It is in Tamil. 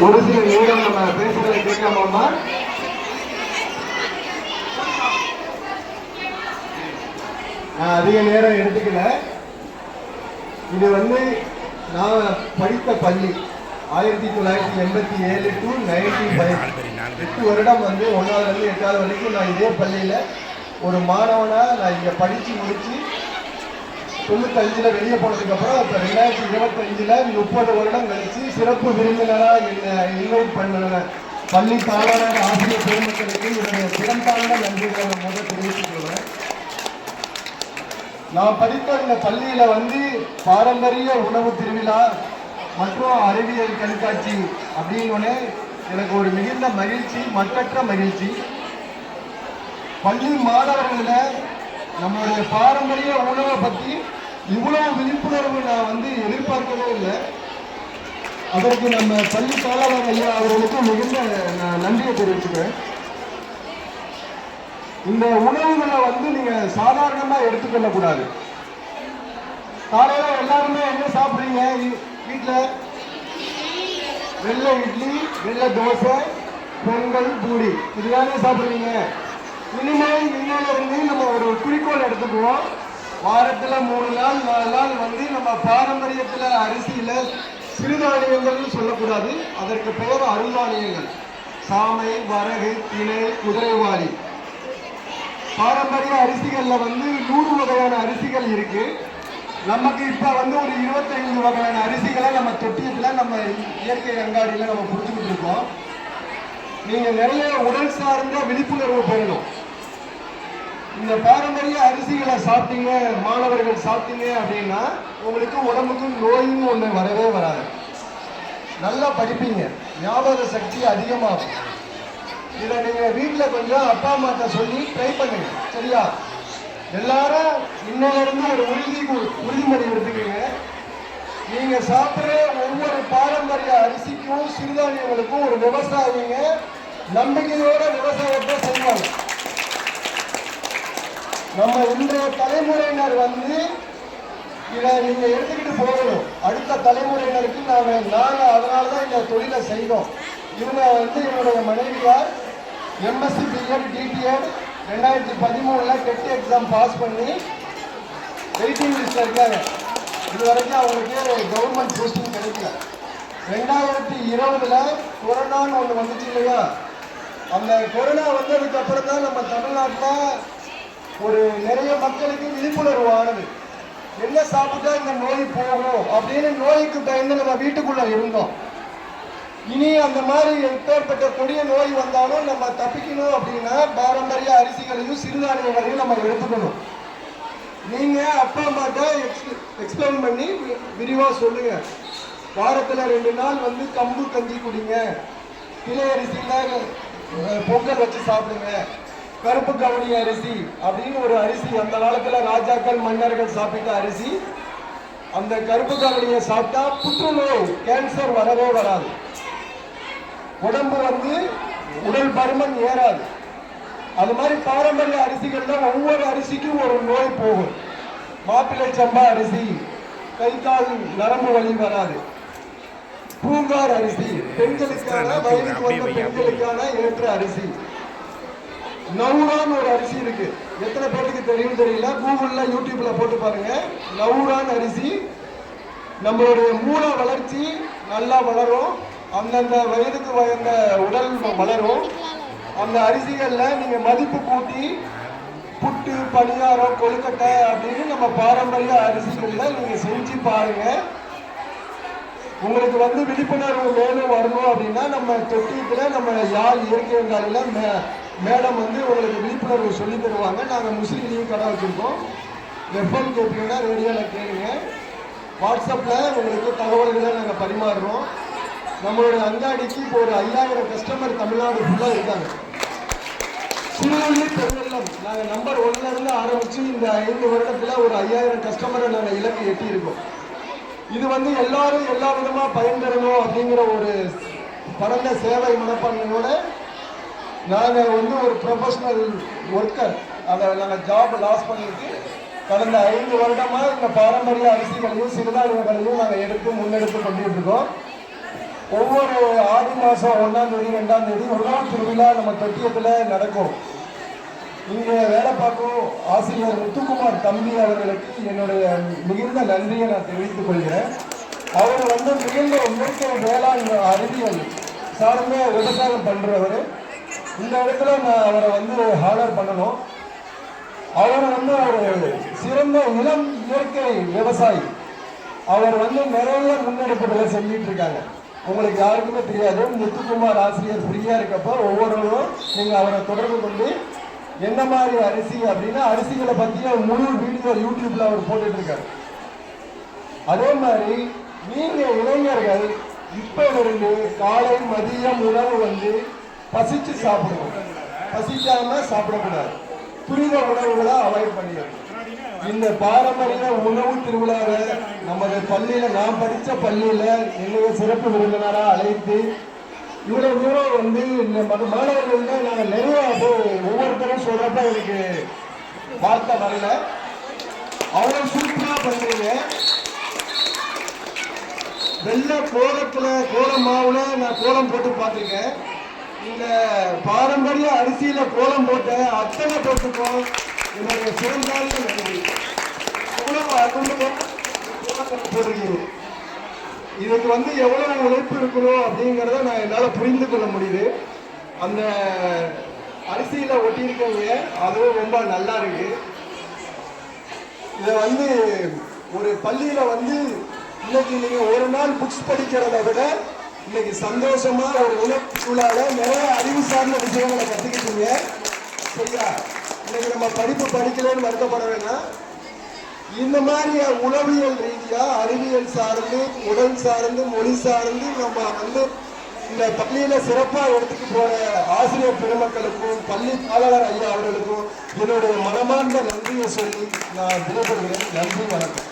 ஒரு சில நேரம் நம்ம பேசுறதை கேட்காம நான் அதிக நேரம் எடுத்துக்கல. இது வந்து நான் படித்த பள்ளி 1987 to 95 8 வருடம் வந்து 1வது 8வது வரைக்கும் நான் இதே பள்ளியில் ஒரு மாணவனாக நான் இங்கே படித்து முடித்து 95 வெளியே போனதுக்கப்புறம் இப்போ 2025 30 வருடம் கழித்து சிறப்பு விருந்தினராக என்னை இன்வைட் பண்ண பள்ளி தாளாளர் ஆசிரியர் பெருமக்களுக்கு என்னுடைய சிறந்தான நன்றிகளை நான் முதல் தெரிவித்துக் கொள்வேன். நான் படித்த இந்த பள்ளியில் வந்து பாரம்பரிய உணவு திருவிழா மற்றும் அறிவியல் கண்காட்சி அப்படின்னு எனக்கு ஒரு மிகுந்த மகிழ்ச்சி, மற்றற்ற மகிழ்ச்சி. பள்ளி மாணவர்களில் நம்மளுடைய பாரம்பரிய உணவை பற்றி இவ்வளவு விழிப்புணர்வு நான் வந்து எதிர்பார்க்கவே இல்லை. அதற்கு நம்ம பள்ளி தாளாளர் ஐயா அவர்களுக்கு மிகுந்த நான் நன்றியை தெரிவிச்சுக்கிறேன். இந்த உணவுகளை வந்து நீங்க சாதாரணமா எடுத்துக்கொள்ளக்கூடாது. காலையில எல்லாருமே என்ன சாப்பிடுறீங்க? வீட்டுல வெள்ளை இட்லி, வெள்ளை தோசை, பொங்கல், பூரி இதுதானே சாப்பிடுறீங்க. இனிமேல் இன்னிலிருந்து நம்ம ஒரு குறிக்கோள் எடுத்துக்குவோம். வாரத்துல 3 நாள் 4 நாள் வந்து நம்ம பாரம்பரியத்துல அரிசியில சிறுதானியங்கள் சொல்லக்கூடாது. அதற்கு பெயர் அருந்தானியங்கள். சாமை, வரகு, திணை, குதிரைவாளி. பாரம்பரிய அரிசிகள்ல வந்து 100 வகையான அரிசிகள் இருக்கு. நமக்கு இப்ப வந்து ஒரு 25 வகையான அரிசிகளை நம்ம தொட்டியத்துல நம்ம இயற்கை அங்காடியில நம்ம புரிஞ்சுக்கிட்டு இருக்கோம். நீங்க நிறைய உடல் சார்ந்த விழிப்புணர்வு பெறணும். இந்த பாரம்பரிய அரிசிகளை சாப்பிட்டீங்க, மாணவர்கள் சாப்பிட்டீங்க அப்படின்னா உங்களுக்கு உடம்புக்கு நோயும் ஒண்ணு வரவே வராது. நல்லா படிப்பீங்க, ஞாபக சக்தி அதிகமாகும். இதை நீங்க வீட்டுல கொஞ்சம் அப்பா அம்மாட்ட சொல்லி ட்ரை பண்ணுங்க, சரியா? எல்லாரும் இன்னிலிருந்து ஒரு உறுதிமொழி எடுத்துக்கீங்க. நீங்க சாப்பிட்ற ஒவ்வொரு பாரம்பரிய அரிசிக்கும் சிறுதானியங்களுக்கும் ஒரு விவசாயிங்க நம்பிக்கையோட விவசாயத்தை செய்வாங்க. நம்ம இன்றைய தலைமுறையினர் வந்து இதை நீங்க எடுத்துக்கிட்டு போகணும். அடுத்த தலைமுறையினருக்கு நாங்க அதனாலதான் இந்த தொழிலை செய்தோம். இவங்க வந்து என்னுடைய மனைவியார் MSc BEd DTEd 2013 TET exam pass பண்ணி வெயிட்டிங் லிஸ்ட்ல இருக்காங்க. இது வரைக்கும் அவங்களுக்கு கவர்மெண்ட் போஸ்டிங் கிடைக்கல. 2020 கொரோனான்னு ஒன்று வந்துச்சு இல்லையா? அந்த கொரோனா வந்ததுக்கு அப்புறம் தான் நம்ம தமிழ்நாட்டில் ஒரு நிறைய மக்களுக்கு விழிப்புணர்வு ஆனது. என்ன சாப்பிட்டா இந்த நோய் போகும் அப்படின்னு நோய்க்கு பயந்து நம்ம வீட்டுக்குள்ள இருந்தோம். இனி அந்த மாதிரி எப்பேற்பட்ட கொடிய நோய் வந்தாலும் நம்ம தப்பிக்கணும் அப்படின்னா பாரம்பரிய அரிசிகளையும் சிறுதானியங்களையும் நம்ம எடுத்துக்கணும். நீங்க அப்பா அம்மாட்ட எக்ஸ்பிளைன் பண்ணி விரிவா சொல்லுங்க. வாரத்துல 2 நாள் வந்து கம்பு கஞ்சி குடிங்க, கிளை அரிசியில பொங்கல் வச்சு சாப்பிடுங்க, கருப்பு கவுனி அரிசி அப்படின்னு ஒரு அரிசி அந்த காலத்துல ராஜாக்கள் மன்னர்கள் சாப்பிட்ட அரிசி. அந்த கருப்பு கவுனியை சாப்பிட்டா புற்றுநோய், கேன்சர் வரவே வராது. உடம்பு வந்து உடல் பருமன் ஏறாது. அது மாதிரி பாரம்பரிய அரிசிகள்ல ஒவ்வொரு அரிசிக்கும் ஒரு நோய் போகும். மாப்பிள்ளை சம்பா அரிசி கை கால் நரம்பு வலி வராது. பூங்கார் அரிசி பெண்களுக்கான, வயதுக்கு வந்த பெண்களுக்கான ஏற்ற அரிசி. நவுரான் ஒரு அரிசி இருக்கு, எத்தனை பேருக்கு தெரியும் தெரியல. கூகுள்ல யூடியூப்ல போட்டு பாருங்க. நவுரான் அரிசி நம்மளுடைய மூளை வளர்ச்சி நல்லா வளரும். அந்தந்த வயதுக்கு வந்த உடல் வளரும். அந்த அரிசிகள்ல நீங்க மதிப்பு கூட்டி புட்டு, பணியாரம், கொழுக்கட்டை அப்படின்னு நம்ம பாரம்பரிய அரிசிகள்ல நீங்க செஞ்சு பாருங்க. உங்களுக்கு வந்து விழிப்புணர்வு மேலும் வரணும் அப்படின்னா நம்ம தொட்டியத்துல நம்ம யாழ் இயற்கை வங்காளில மேடம் வந்து உங்களுக்கு விழிப்புணர்வு சொல்லி தருவாங்க. நாங்கள் முஸ்லீம்லையும் கடை வச்சிருக்கோம். எஃப்எம் கேட்பீங்கன்னா ரேடியோவில் கேளுங்க. வாட்ஸ்அப்பில் உங்களுக்கு தகவல்களை நாங்கள் பரிமாறுறோம். நம்மளுடைய அங்காடிக்கு இப்போ ஒரு 5000 கஸ்டமர் தமிழ்நாடு ஃபுல்லாக இருக்காங்க. சிறுவள்ளி பெருவெள்ளம் நாங்கள் நம்பர் 1ல இருந்து ஆரம்பிச்சு இந்த 5 வருடத்தில் ஒரு 5000 கஸ்டமரை நாங்கள் இலக்கு எட்டி இருக்கோம். இது வந்து எல்லாரும் எல்லா விதமாக பயன்பெறணும் அப்படிங்கிற ஒரு பரந்த சேவை மனப்பான்மையோட நாங்கள் வந்து ஒரு ப்ரொஃபஷனல் ஒர்க்கர். அதை நாங்கள் ஜாப் லாஸ் பண்ணிட்டு கடந்த 5 வருடமாக இந்த பாரம்பரிய அரிசிகளையும் சிறுதானியங்களையும் நாங்கள் முன்னெடுத்து கொண்டுட்டு இருக்கோம். ஒவ்வொரு ஆடி மாதம் 1ஆம் தேதி 2ஆம் தேதி உணவு திருவிழா நம்ம தொட்டியத்தில் நடக்கும். இங்கே வேலை பார்க்கும் ஆசிரியர் முத்துக்குமார் தம்பி அவர்களுக்கு என்னுடைய மிகுந்த நன்றியை நான் தெரிவித்துக் கொள்கிறேன். அவர் மிகுந்த இயற்கை வேளாண் அறிவியல் சார்ந்த விவசாயம் பண்றவர். இந்த இடத்துல நான் அவரை ஹானர் பண்ணணும். அவர் ஒரு சிறந்த இளம் இயற்கை விவசாயி. அவர் நிறைய முன்னெடுப்புகளை செஞ்சிட்டு இருக்காங்க. உங்களுக்கு யாருக்குமே தெரியாது, முத்துக்குமார் ஆசிரியர் ஃப்ரீயா இருக்கப்போ ஒவ்வொருவரும் நீங்க அவரை தொடர்பு கொண்டு என்ன மாதிரி அரிசி அப்படின்னா அரிசிகளை பத்திய முழு வீடியோ யூடியூப்ல அவர் போட்டுட்டு இருக்காரு. அதே மாதிரி நீங்க இளைஞர்கள் இப்ப இருந்து காலை மதியம் உணவு பசிச்சு சாப்பிடணும். பசிக்காம சாப்பிடக்கூடாது. துரித உணவுகளை அவாய்ட் பண்ணிடணும். இந்த பாரம்பரிய உணவு திருவிழாவை நமது பள்ளியில, நான் படித்த பள்ளியில என்னைய சிறப்பு விருந்தினராக அழைத்து இவ்வளவு தூரம் இந்த மாணவர்கள் நாங்கள் நிறைய ஒவ்வொருத்தரும் சொல்றப்ப எனக்கு வார்த்தை வரல. அவ்வளவு சூப்பரா பண்றீங்க. வெள்ளை கோலத்துல கோலம் மாவுல நான் கோலம் போட்டு பார்த்துருக்கேன். இந்த பாரம்பரிய அரிசியில கோலம் போட்ட அத்தனை பேருக்கும் என்னுடைய சிறந்தாலும் நன்றி. போடுறீங்க. இதுக்கு எவ்வளவு உழைப்பு இருக்கணும் அப்படிங்கிறத நான் என்னால புரிந்து கொள்ள முடியுது. அந்த அரிசியில ஒட்டியிருக்கீங்க, அதுவும் ரொம்ப நல்லா இருக்கு. இதை ஒரு பள்ளியில இன்னைக்கு நீங்க ஒரு நாள் புக்ஸ் படிக்கிறத விட இன்னைக்கு சந்தோஷமா ஒரு உணவுக்குள்ளால நிறைய அறிவு சார்ந்த விஷயங்களை கத்துக்கிட்டீங்க. சரியா? இன்னைக்கு நம்ம படிப்பு படிக்கலன்னு வருத்தப்பட வேணாம். இந்த மாதிரி உளவியல் ரீதியா அறிவியல் சார்ந்து, உடல் சார்ந்து, மொழி சார்ந்து நம்ம இந்த பள்ளியில சிறப்பா எடுத்துட்டு போற ஆசிரியர் பெருமக்களுக்கும் பள்ளி பாலகர் ஐயா அவர்களுக்கும் என்னுடைய மனமார்ந்த நன்றியை சொல்லி நான் விடைபெறுகிறேன். நன்றி, வணக்கம்.